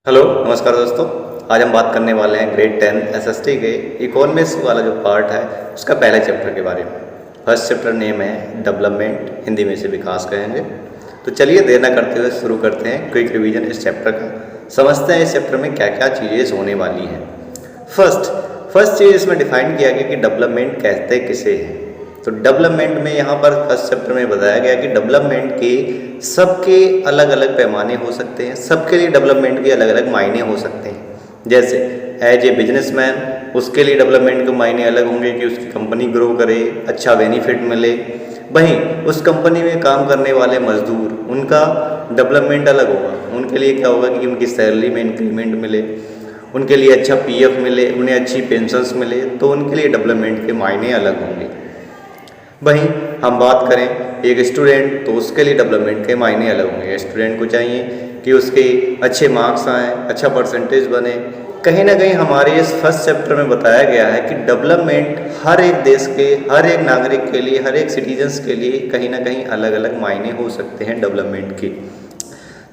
Hello नमस्कार दोस्तों। आज हम बात करने वाले हैं ग्रेड 10 एसएसटी के इकोनॉमिक्स वाला जो पार्ट है उसका पहले चैप्टर के बारे में। फर्स्ट चैप्टर नेम है डेवलपमेंट, हिंदी में से विकास कहेंगे। तो चलिए देर न करते हुए शुरू करते हैं क्विक रिवीजन इस चैप्टर का। समझते हैं इस चैप्टर में क्या क्या चीज़ें होने वाली हैं। फर्स्ट चीज़ इसमें डिफाइन किया गया कि डेवलपमेंट कहते किसे हैं। तो डेवलपमेंट में यहाँ पर फर्स्ट चैप्टर में बताया गया कि डेवलपमेंट के सबके अलग अलग पैमाने हो सकते हैं, सबके लिए डेवलपमेंट के अलग अलग मायने हो सकते हैं। जैसे एज ए बिजनेसमैन उसके लिए डेवलपमेंट के मायने अलग होंगे कि उसकी कंपनी ग्रो करे, अच्छा बेनिफिट मिले। वहीं उस कंपनी में काम करने वाले मजदूर, उनका डेवलपमेंट अलग होगा। उनके लिए क्या होगा कि उनकी सैलरी में इंक्रीमेंट मिले, उनके लिए अच्छा पीएफ मिले, उन्हें अच्छी पेंशन्स मिले। तो उनके लिए डेवलपमेंट के मायने अलग होंगे। वहीं हम बात करें एक स्टूडेंट, तो उसके लिए डेवलपमेंट के मायने अलग होंगे। स्टूडेंट को चाहिए कि उसके अच्छे मार्क्स आएँ, अच्छा परसेंटेज बने। कहीं ना कहीं हमारे इस फर्स्ट चैप्टर में बताया गया है कि डेवलपमेंट हर एक देश के, हर एक नागरिक के लिए, हर एक सिटीजन्स के लिए कहीं ना कहीं अलग अलग मायने हो सकते हैं डेवलपमेंट के।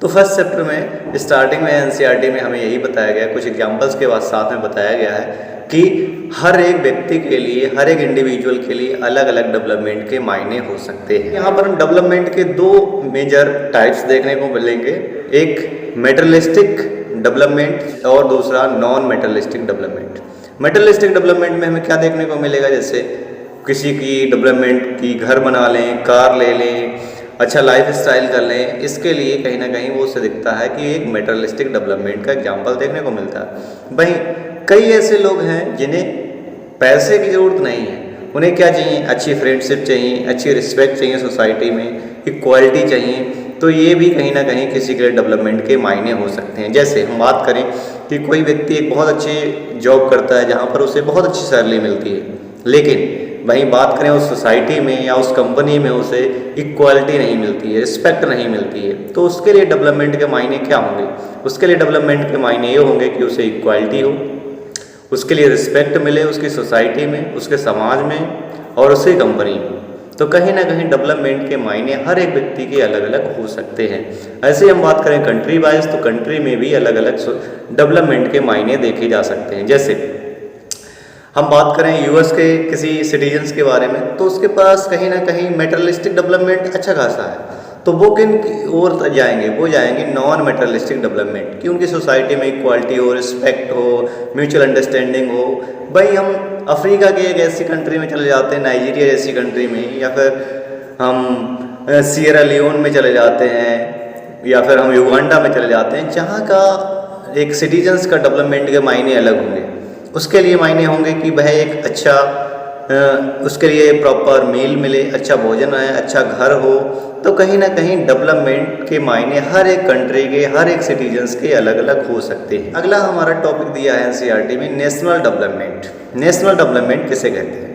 तो फर्स्ट चैप्टर में स्टार्टिंग में एनसीईआरटी में हमें यही बताया गया, कुछ एग्जाम्पल्स के बाद साथ में बताया गया है कि हर एक व्यक्ति के लिए, हर एक इंडिविजुअल के लिए अलग अलग डेवलपमेंट के मायने हो सकते हैं। यहाँ पर हम डेवलपमेंट के दो मेजर टाइप्स देखने को मिलेंगे, एक मेटेरियलिस्टिक डेवलपमेंट और दूसरा non materialistic development. Materialistic development में हमें क्या देखने को मिलेगा, जैसे किसी की डेवलपमेंट की घर बना लें, कार ले लें, अच्छा लाइफ स्टाइल कर लें। इसके लिए कहीं ना कहीं वो उससे दिखता है कि एक मेटेरियलिस्टिक डेवलपमेंट का एग्जाम्पल देखने को मिलता है। वहीं कई ऐसे लोग हैं जिन्हें पैसे की ज़रूरत नहीं है, उन्हें क्या चाहिए, अच्छी फ्रेंडशिप चाहिए, अच्छी रिस्पेक्ट चाहिए सोसाइटी में, इक्वालिटी चाहिए। तो ये भी कहीं ना कहीं किसी के लिए डेवलपमेंट के मायने हो सकते हैं। जैसे हम बात करें कि कोई व्यक्ति एक बहुत अच्छी जॉब करता है जहाँ पर उसे बहुत अच्छी सैलरी मिलती है, लेकिन वहीं बात करें उस सोसाइटी में या उस कंपनी में उसे इक्वालिटी नहीं मिलती है, रिस्पेक्ट नहीं मिलती है। तो उसके लिए डेवलपमेंट के मायने क्या होंगे? उसके लिए डेवलपमेंट के मायने ये होंगे कि उसे इक्वालिटी हो, उसके लिए रिस्पेक्ट मिले उसकी सोसाइटी में, उसके समाज में और उसकी कंपनी में। तो कहीं ना कहीं डेवलपमेंट के मायने हर एक व्यक्ति के अलग अलग हो सकते हैं। ऐसे हम बात करें कंट्री वाइज, तो कंट्री में भी अलग अलग डेवलपमेंट के मायने देखे जा सकते हैं। जैसे हम बात करें यूएस के किसी सिटीजन्स के बारे में, तो उसके पास कहीं ना कहीं मेटेरियलिस्टिक डेवलपमेंट अच्छा खासा है। तो वो किन की ओर जाएंगे? वो जाएंगे नॉन मेटेरियलिस्टिक डेवलपमेंट, कि उनकी सोसाइटी में इक्वालिटी हो, रिस्पेक्ट हो, म्यूचुअल अंडरस्टैंडिंग हो। भाई हम अफ्रीका के एक ऐसी कंट्री में चले जाते हैं, नाइजीरिया जैसी कंट्री में, या फिर हम सियरा लियोन में चले जाते हैं, या फिर हम युगांडा में चले जाते हैं, जहाँ का एक सिटीजन्स का डेवलपमेंट के मायने अलग होंगे। उसके लिए मायने होंगे कि वह एक अच्छा उसके लिए प्रॉपर मील मिले, अच्छा भोजन है, अच्छा घर हो। तो कहीं ना कहीं डेवलपमेंट के मायने हर एक कंट्री के, हर एक सिटीजन्स के अलग अलग हो सकते हैं। अगला हमारा टॉपिक दिया है एनसीईआरटी में नेशनल डेवलपमेंट। नेशनल डेवलपमेंट किसे कहते हैं?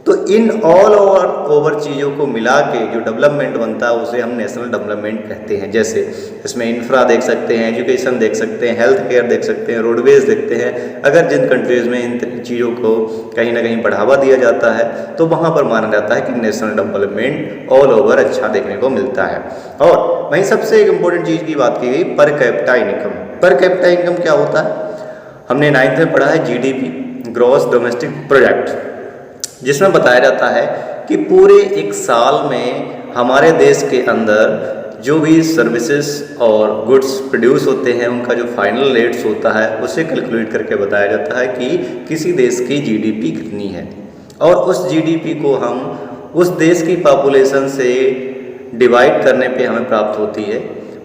तो इन ऑल ओवर चीज़ों को मिला के जो डेवलपमेंट बनता है उसे हम नेशनल डेवलपमेंट कहते हैं। जैसे इसमें इंफ्रा देख सकते हैं, एजुकेशन देख सकते हैं, हेल्थ केयर देख सकते हैं, रोडवेज देखते हैं। अगर जिन कंट्रीज़ में इन चीज़ों को कहीं ना कहीं बढ़ावा दिया जाता है तो वहाँ पर माना जाता है कि नेशनल डेवलपमेंट ऑल ओवर अच्छा देखने को मिलता है। और वहीं सबसे एक इम्पोर्टेंट चीज़ की बात की गई, per capita income. Per capita income क्या होता है? हमने 9th में पढ़ा है जीडीपी, ग्रॉस डोमेस्टिक प्रोडक्ट, जिसमें बताया जाता है कि पूरे एक साल में हमारे देश के अंदर जो भी सर्विसेज और गुड्स प्रोड्यूस होते हैं उनका जो फाइनल रेट्स होता है उसे कैलकुलेट करके बताया जाता है कि किसी देश की जीडीपी कितनी है। और उस जीडीपी को हम उस देश की पॉपुलेशन से डिवाइड करने पे हमें प्राप्त होती है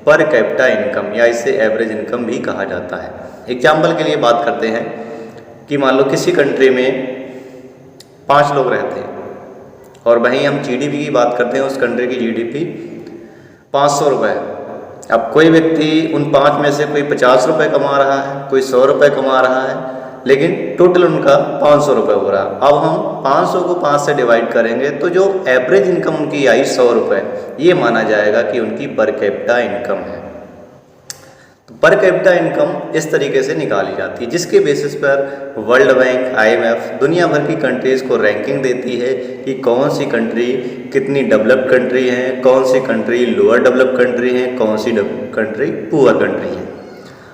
पर कैपिटा इनकम, या इसे एवरेज इनकम भी कहा जाता है। एग्जाम्पल के लिए बात करते हैं कि मान लो किसी कंट्री में 5 लोग रहते हैं और वहीं हम जीडीपी की बात करते हैं, उस कंट्री की जीडीपी 500 रुपये। अब कोई व्यक्ति उन 5 में से कोई 50 रुपये कमा रहा है, कोई 100 रुपये कमा रहा है, लेकिन टोटल उनका 500 रुपये हो रहा है। अब हम 500 को 5 से डिवाइड करेंगे तो जो एवरेज इनकम उनकी आई 100 रुपये, ये माना जाएगा कि उनकी पर कैपिटा इनकम है। पर कैपिटा इनकम इस तरीके से निकाली जाती है, जिसके बेसिस पर वर्ल्ड बैंक, आईएमएफ दुनिया भर की कंट्रीज़ को रैंकिंग देती है कि कौन सी कंट्री कितनी डेवलप्ड कंट्री है, कौन सी कंट्री लोअर डेवलप्ड कंट्री है, कौन सी कंट्री पुअर कंट्री है।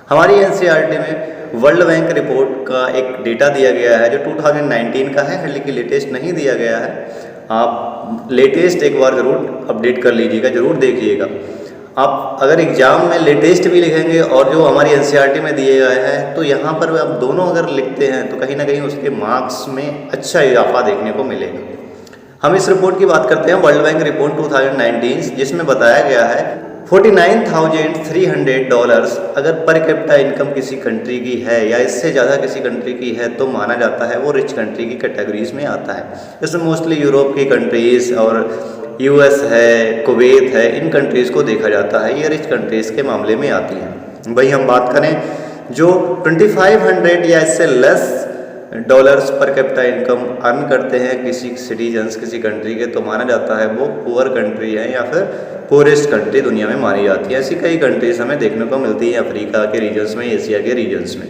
हमारी एनसीईआरटी में वर्ल्ड बैंक रिपोर्ट का एक डेटा दिया गया है जो 2019 का है, लेकिन लेटेस्ट नहीं दिया गया है। आप लेटेस्ट एक बार ज़रूर अपडेट कर लीजिएगा, ज़रूर देखिएगा। आप अगर एग्ज़ाम में लेटेस्ट भी लिखेंगे और जो हमारी एनसीईआरटी में दिए गए हैं, तो यहाँ पर आप दोनों अगर लिखते हैं तो कहीं ना कहीं उसके मार्क्स में अच्छा इजाफा देखने को मिलेगा। हम इस रिपोर्ट की बात करते हैं, वर्ल्ड बैंक रिपोर्ट 2019, जिसमें बताया गया है $49,300 अगर पर कैपिटा इनकम किसी कंट्री की है या इससे ज़्यादा किसी कंट्री की है तो माना जाता है वो रिच कंट्री की कैटेगरीज में आता है। इसमें मोस्टली यूरोप की कंट्रीज़ और यूएस है, कुवैत है, इन कंट्रीज़ को देखा जाता है, ये रिच कंट्रीज़ के मामले में आती हैं। वही हम बात करें जो 2500 या इससे less dollars per capita income earn करते हैं किसी सिटीजन्स किसी कंट्री के, तो माना जाता है वो पुअर कंट्री है या फिर पुअरेस्ट कंट्री दुनिया में मानी जाती है। ऐसी कई कंट्रीज हमें देखने को मिलती है अफ्रीका के रीजन्स में, एशिया के रीजन्स में।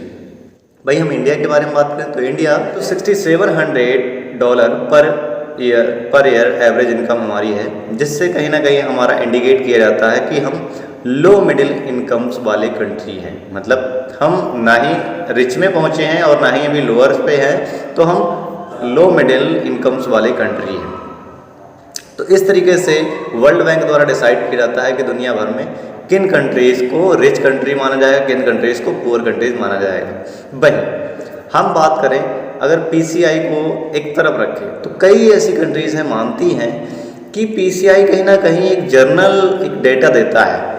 भाई हम इंडिया के बारे में बात करें तो इंडिया तो $6700 पर ईयर एवरेज इनकम हमारी है, जिससे कहीं ना कहीं हमारा इंडिकेट किया जाता है कि हम लो मिडिल इनकम्स वाले कंट्री हैं। मतलब हम ना ही रिच में पहुँचे हैं और ना ही अभी लोअर पे हैं, तो हम लो मिडिल इनकम्स वाले कंट्री हैं। तो इस तरीके से वर्ल्ड बैंक द्वारा डिसाइड किया जाता है कि दुनिया भर में किन कंट्रीज़ को रिच कंट्री माना जाएगा, किन कंट्रीज़ को पुअर कंट्रीज माना जाएगा। वहीं हम बात करें अगर पीसीआई को एक तरफ रखें तो कई ऐसी कंट्रीज़ हैं मानती हैं कि पीसीआई कहीं ना कहीं एक जर्नल एक डेटा देता है,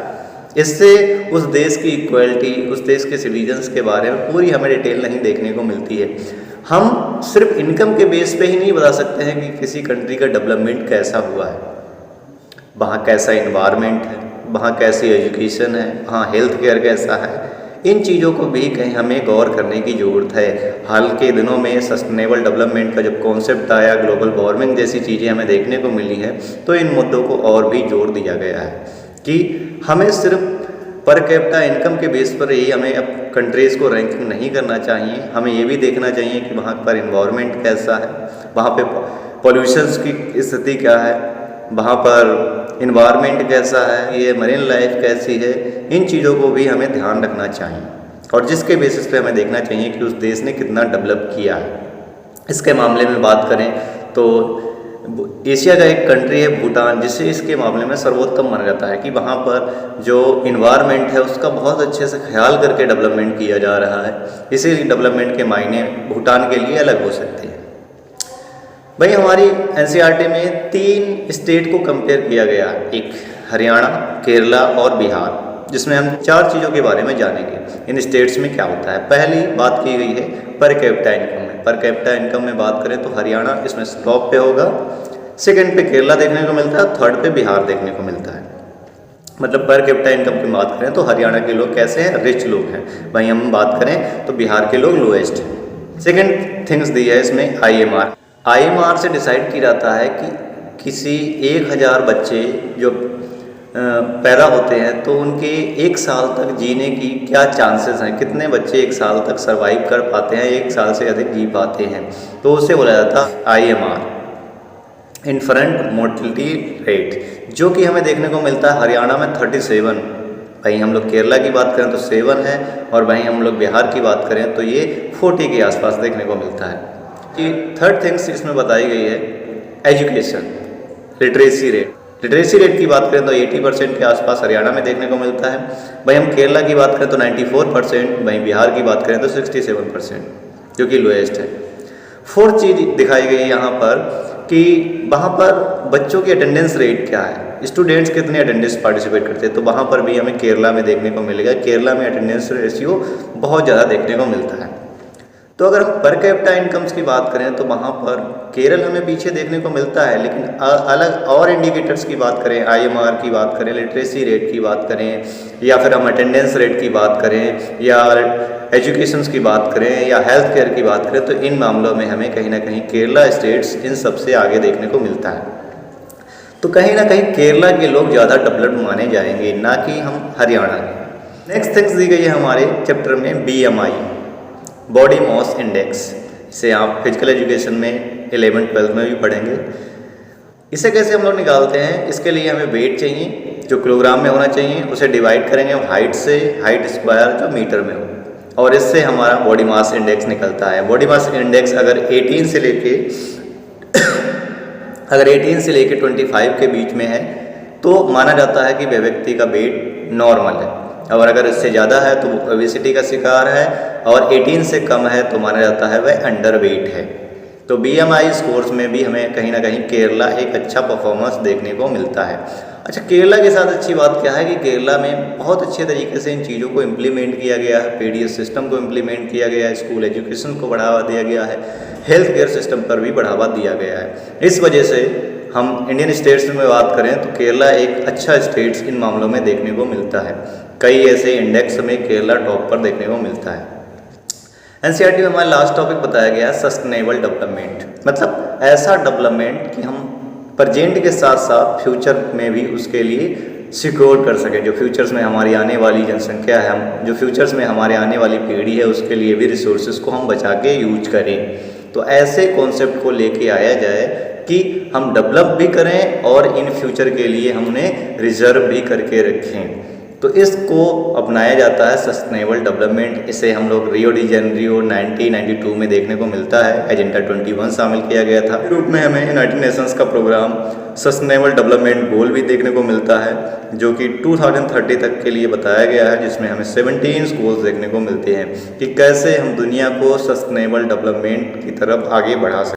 इससे उस देश की इक्वालिटी, उस देश के सिटीजन्स के बारे में पूरी हमें डिटेल नहीं देखने को मिलती है। हम सिर्फ इनकम के बेस पे ही नहीं बता सकते हैं कि किसी कंट्री का डेवलपमेंट कैसा हुआ है, वहाँ कैसा इन्वायरमेंट है, वहाँ कैसी एजुकेशन है, वहाँ हेल्थ केयर कैसा है। इन चीज़ों को भी कहीं हमें गौर करने की ज़रूरत है। हाल के दिनों में सस्टेनेबल डेवलपमेंट का जब कॉन्सेप्ट आया, ग्लोबल वार्मिंग जैसी चीज़ें हमें देखने को मिली हैं, तो इन मुद्दों को और भी जोर दिया गया है कि हमें सिर्फ पर कैपिटा इनकम के बेस पर ही हमें अब कंट्रीज़ को रैंकिंग नहीं करना चाहिए। हमें ये भी देखना चाहिए कि वहाँ पर इन्वायरमेंट कैसा है, वहाँ पे पॉल्यूशंस की स्थिति क्या है, वहाँ पर इन्वायरमेंट कैसा है, ये मरीन लाइफ कैसी है। इन चीज़ों को भी हमें ध्यान रखना चाहिए और जिसके बेसिस पे हमें देखना चाहिए कि उस देश ने कितना डेवलप किया है। इसके मामले में बात करें तो एशिया का एक कंट्री है भूटान, जिसे इसके मामले में सर्वोत्तम माना जाता है कि वहाँ पर जो इन्वायरमेंट है उसका बहुत अच्छे से ख्याल करके डेवलपमेंट किया जा रहा है। इसीलिए डेवलपमेंट के मायने भूटान के लिए अलग हो सकते हैं। भाई हमारी एनसीईआरटी में 3 स्टेट को कंपेयर किया गया, एक हरियाणा, केरला और बिहार, जिसमें हम 4 चीज़ों के बारे में जानेंगे इन स्टेट्स में क्या होता है। पहली बात की गई है पर कैपिटा इनकम में। पर कैपिटा इनकम में बात करें तो हरियाणा इसमें टॉप पे होगा, सेकंड पे केरला देखने को मिलता है, थर्ड पे बिहार देखने को मिलता है। मतलब पर कैपिटा इनकम की बात करें तो हरियाणा के लोग कैसे हैं, रिच लोग हैं। वहीं हम बात करें तो बिहार के लोग लोएस्ट हैं। सेकेंड थिंग्स दी है इसमें आईएमआर से डिसाइड किया जाता है कि किसी 1000 बच्चे जो पैदा होते हैं तो उनके 1 साल तक जीने की क्या चांसेस हैं, कितने बच्चे 1 साल तक सरवाइव कर पाते हैं, 1 साल से अधिक जी पाते हैं, तो उसे बोला जाता है आईएमआर, इन्फेंट मोर्टेलिटी रेट, जो कि हमें देखने को मिलता है हरियाणा में 37। वहीं हम लोग केरला की बात करें तो 7 है और वहीं हम लोग बिहार की बात करें तो ये 40 के आसपास देखने को मिलता है। कि थर्ड थिंग्स इसमें बताई गई है education, literacy rate. Literacy rate की बात करें तो 80% के आसपास हरियाणा में देखने को मिलता है। वहीं हम केरला की बात करें तो 94%, वहीं बिहार की बात करें तो 67%, जो कि लोएस्ट है। फोर्थ चीज़ दिखाई गई है यहाँ पर कि वहाँ पर बच्चों की अटेंडेंस रेट क्या है, स्टूडेंट्स कितने अटेंडेंस पार्टिसिपेट करते हैं, तो वहाँ पर भी हमें केरला में देखने को मिलेगा। केरला में अटेंडेंस रेशियो बहुत ज़्यादा देखने को मिलता है। तो अगर हम पर कैपिटा इनकम्स की बात करें तो वहाँ पर केरल हमें पीछे देखने को मिलता है, लेकिन अलग और इंडिकेटर्स की बात करें, आईएमआर की बात करें, लिटरेसी रेट की बात करें, या फिर हम अटेंडेंस रेट की बात करें, या एजुकेशंस की बात करें, या हेल्थ केयर की बात करें, तो इन मामलों में हमें कहीं ना कहीं केरला स्टेट्स इन सबसे आगे देखने को मिलता है। तो कहीं ना कहीं केरला के लोग ज़्यादा डेवलप्ड माने जाएंगे, ना कि हम हरियाणा के। नेक्स्ट थिंग्स दी गई है हमारे चैप्टर में BMI, बॉडी मास इंडेक्स। इसे आप फिजिकल एजुकेशन में 11th 12th में भी पढ़ेंगे। इसे कैसे हम लोग निकालते हैं, इसके लिए हमें वेट चाहिए जो किलोग्राम में होना चाहिए उसे डिवाइड करेंगे हाइट से, हाइट स्क्वायर जो मीटर में हो, और इससे हमारा बॉडी मास इंडेक्स निकलता है। बॉडी मास इंडेक्स अगर 18 से लेके 25 के बीच में है तो माना जाता है कि वह व्यक्ति का वेट नॉर्मल है, और अगर इससे ज़्यादा है तो वो ओबेसिटी का शिकार है, और 18 से कम है तो माना जाता है वह अंडर वेट है। तो BMI स्कोर्स में भी हमें कहीं ना कहीं केरला एक अच्छा परफॉर्मेंस देखने को मिलता है। अच्छा, केरला के साथ अच्छी बात क्या है कि केरला में बहुत अच्छे तरीके से इन चीज़ों को इम्प्लीमेंट किया गया है, PDS सिस्टम को इम्प्लीमेंट किया गया है, स्कूल एजुकेशन को बढ़ावा दिया गया है, हेल्थ केयर सिस्टम पर भी बढ़ावा दिया गया है। इस वजह से हम इंडियन स्टेट्स में बात करें तो केरला एक अच्छा स्टेट्स इन मामलों में देखने को मिलता है। कई ऐसे इंडेक्स में केरला टॉप पर देखने को मिलता है। NCERT में हमारा लास्ट टॉपिक बताया गया है सस्टेनेबल डेवलपमेंट, मतलब ऐसा डेवलपमेंट कि हम प्रेजेंट के साथ साथ फ्यूचर में भी उसके लिए सिक्योर कर सकें। जो फ्यूचर्स में हमारी आने वाली जनसंख्या है, हम जो फ्यूचर्स में हमारे आने वाली पीढ़ी है उसके लिए भी रिसोर्सेज को हम बचा के यूज करें। तो ऐसे कॉन्सेप्ट को लेके आया जाए कि हम डेवलप भी करें और इन फ्यूचर के लिए हमने रिजर्व भी करके रखें। तो इसको अपनाया जाता है सस्टेनेबल डेवलपमेंट। इसे हम लोग रियो डी जेनेरियो 1992 में देखने को मिलता है। एजेंडा 21 शामिल किया गया था। रूप में हमें यूनाइटेड नेशंस का प्रोग्राम सस्टेनेबल डेवलपमेंट गोल भी देखने को मिलता है, जो कि 2030 तक के लिए बताया गया है, जिसमें हमें 17 गोल्स देखने को मिलते हैं कि कैसे हम दुनिया को सस्टेनेबल डेवलपमेंट की तरफ आगे बढ़ा सकते हैं।